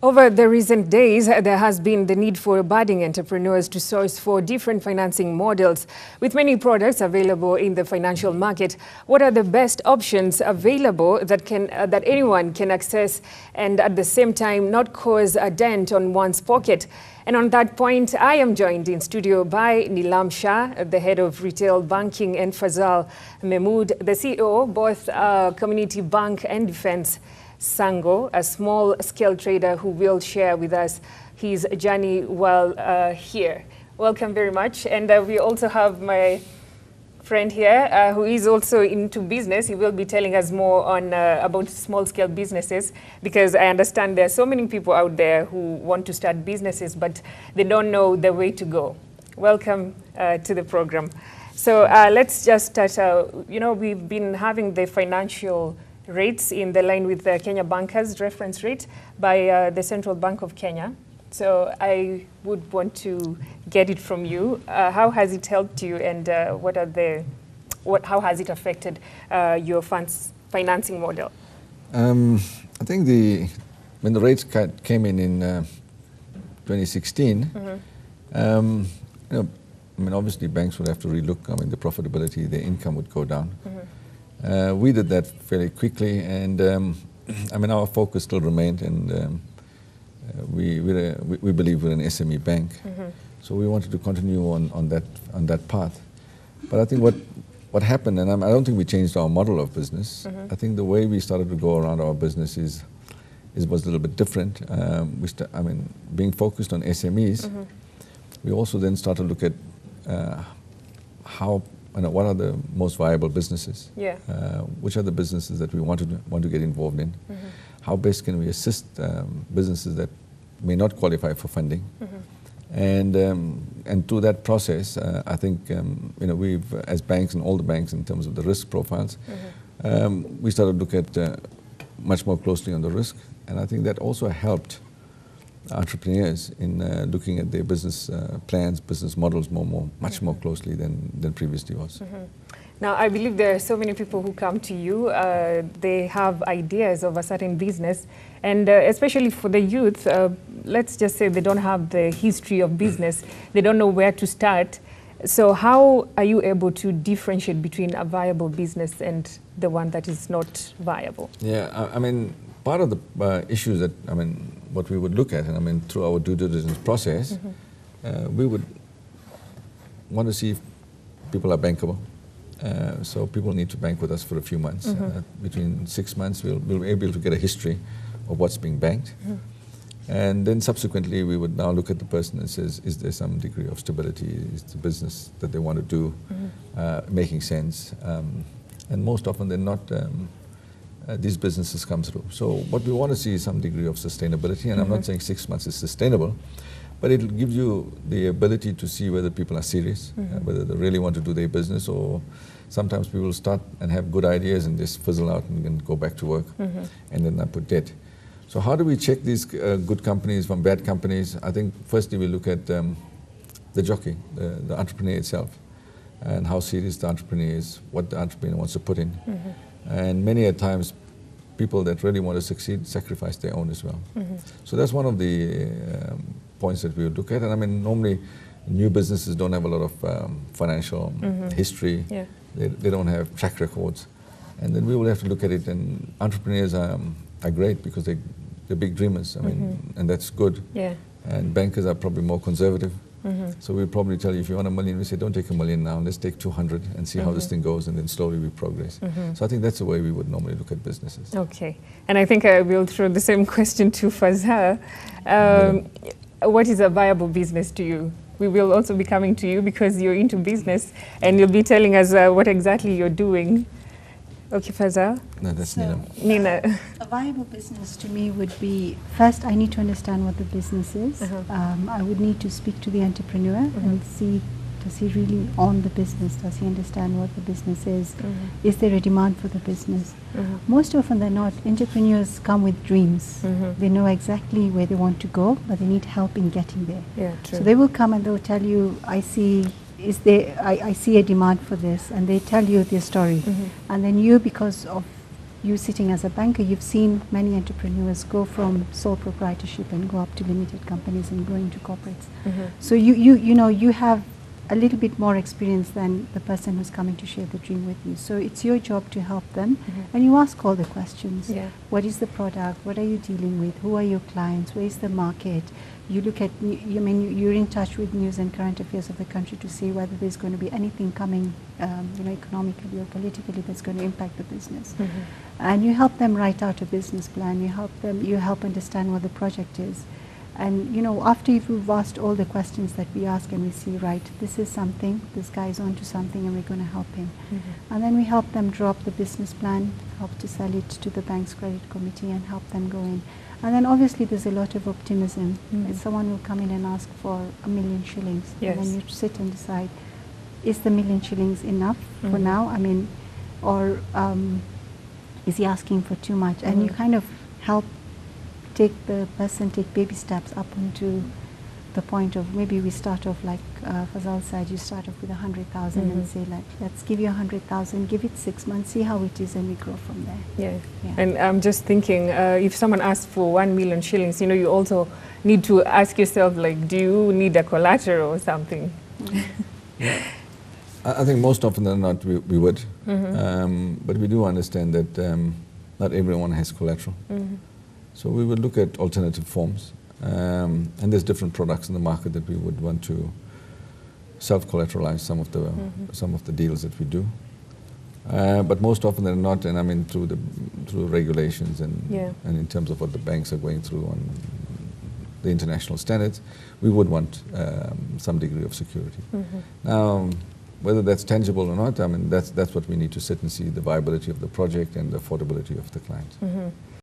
Over the recent days, there has been the need for budding entrepreneurs to source for different financing models. With many products available in the financial market, what are the best options available that anyone can access and at the same time not cause a dent on one's pocket? And on that point, I am joined in studio by Neelam Shah, the head of retail banking, and Fazal Mehmood, the CEO, both Community Bank and Defense Sango, a small-scale trader who will share with us his journey while here. Welcome very much. And we also have my friend here who is also into business. He will be telling us more on about small-scale businesses, because I understand there are so many people out there who want to start businesses, but they don't know the way to go. Welcome to the program. So let's just start. We've been having the financial rates in the line with the Kenya Bankers reference rate by the Central Bank of Kenya. So I would want to get it from you. How has it helped you, and how has it affected your financing model? I think when the rates came in 2016, obviously banks would have to relook. The profitability, their income would go down. We did that fairly quickly, and our focus still remained, and we believe we're an SME bank, so we wanted to continue on that path. But I think what happened, and I don't think we changed our model of business. I think the way we started to go around our business was a little bit different. Being focused on SMEs, we also then started to look at what are the most viable businesses? Which are the businesses that we want to get involved in? How best can we assist businesses that may not qualify for funding? And through that process, I think we've, as banks and all the banks, in terms of the risk profiles, we started to look at much more closely on the risk, and I think that also helped entrepreneurs in looking at their business plans, business models much more closely than previously was. Now, I believe there are so many people who come to you, they have ideas of a certain business, and especially for the youth, let's just say they don't have the history of business, they don't know where to start. So how are you able to differentiate between a viable business and the one that is not viable? Yeah, part of the issues that, what we would look at, and through our due diligence process, we would want to see if people are bankable. So people need to bank with us for a few months. Between 6 months, we'll be able to get a history of what's being banked. And then subsequently, we would now look at the person and says, is there some degree of stability? Is the business that they want to do making sense? And most often than not, these businesses come through. So what we want to see is some degree of sustainability, and I'm not saying 6 months is sustainable, but it'll give you the ability to see whether people are serious, whether they really want to do their business, or sometimes people start and have good ideas and just fizzle out and then go back to work and then not put debt. So how do we check these good companies from bad companies? I think firstly we look at the jockey, the entrepreneur itself, and how serious the entrepreneur is, what the entrepreneur wants to put in. And many a times, people that really want to succeed sacrifice their own as well. So that's one of the points that we would look at. And normally, new businesses don't have a lot of financial history. They don't have track records. And then we will have to look at it. And entrepreneurs are great because they're big dreamers. And that's good. And bankers are probably more conservative. So we'll probably tell you, if you want $1 million, we say, don't take $1 million now, let's take 200 and see how this thing goes, and then slowly we progress. So I think that's the way we would normally look at businesses. Okay, and I think I will throw the same question to Fazal. What is a viable business to you? We will also be coming to you because you're into business, and you'll be telling us what exactly you're doing. Okay, Fazal? No, that's Neelam. Nina. A viable business to me would be, first I need to understand what the business is. I would need to speak to the entrepreneur and see, does he really own the business? Does he understand what the business is? Is there a demand for the business? Most often than not, entrepreneurs come with dreams. They know exactly where they want to go, but they need help in getting there. So they will come and they'll tell you, I see I see a demand for this, and they tell you their story. And then you, because of you sitting as a banker, you've seen many entrepreneurs go from sole proprietorship and go up to limited companies and go into corporates. So you know, you have a little bit more experience than the person who's coming to share the dream with you. So it's your job to help them, and you ask all the questions. Yeah. What is the product? What are you dealing with? Who are your clients? Where is the market? You look at, you're in touch with news and current affairs of the country to see whether there's going to be anything coming, you know, economically or politically that's going to impact the business. And you help them write out a business plan. You help understand what the project is. And, you know, after you've asked all the questions that we ask and we see, right, this is something, this guy's onto something and we're going to help him. And then we help them draw up the business plan, help to sell it to the bank's credit committee and help them go in. And then obviously there's a lot of optimism. Someone will come in and ask for 1 million shillings. Yes. And then you sit and decide, is the 1 million shillings enough for now? I mean, or is he asking for too much? And you kind of help take baby steps up into the point of, maybe we start off like Fazal said, you start off with 100,000 and say, like, let's give you 100,000, give it 6 months, see how it is, and we grow from there. Yeah. Yeah. And I'm just thinking, if someone asks for 1 million shillings, you know, you also need to ask yourself, like, do you need a collateral or something? Yeah. I think most often than not we would, but we do understand that not everyone has collateral. So we would look at alternative forms, and there's different products in the market that we would want to self-collateralize some of the deals that we do. But most often than not, and I mean through regulations and in terms of what the banks are going through on the international standards, we would want some degree of security. Now, whether that's tangible or not, I mean that's what we need to sit and see, the viability of the project and the affordability of the client.